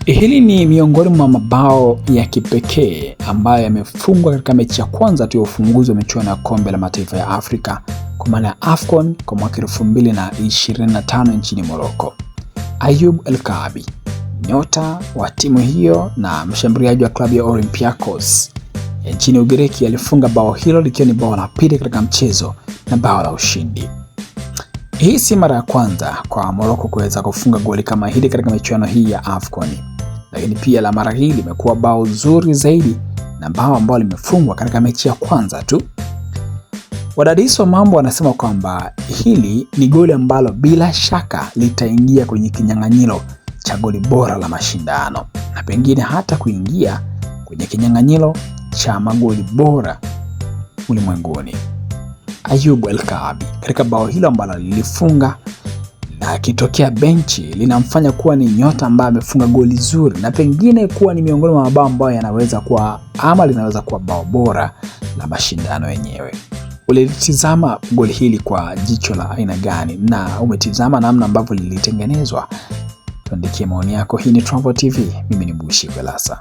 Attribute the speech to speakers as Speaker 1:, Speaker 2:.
Speaker 1: Hili ni miongoni mwa mabao ya kipekee ambayo yamefungwa katika mechi ya kwanza tu ya ufunguzi wa michuano ya kombe la mataifa ya Afrika kwa maana ya AFCON kwa mwaka 2025 nchini Morocco. Ayoub El Kaabi, nyota wa timu hiyo na mshambuliaji wa klabu ya Olympiacos nchini Ugiriki, alifunga bao hilo likiwa ni bao la pili katika mchezo na bao la ushindi. Hii si mara ya kwanza kwa Morocco kuweza kufunga goli kama hili katika michuano hii ya AFCON. Lakini pia la mara hii limekuwa bao zuri zaidi na bao ambalo limefungwa katika mechi ya kwanza tu. Wadadisi wa mambo wanasema kwamba hili ni goli ambalo bila shaka litaingia kwenye kinyang'anyiro cha goli bora la mashindano na pengine hata kuingia kwenye kinyang'anyiro cha magoli bora ulimwenguni. Ayoub El Kaabi katika bao hilo ambalo lilifunga na akitokea benchi linamfanya kuwa ni nyota ambaye amefunga goli zuri na pengine kuwa ni miongoni mwa mabao ambayo yanaweza kuwa ama linaweza kuwa bao bora la mashindano yenyewe. Ulitizama goli hili kwa jicho la aina gani na umetizama namna ambavyo lilitengenezwa? Tuandikie maoni yako. Hii ni Trevor TV, mimi ni Bushi Velasa.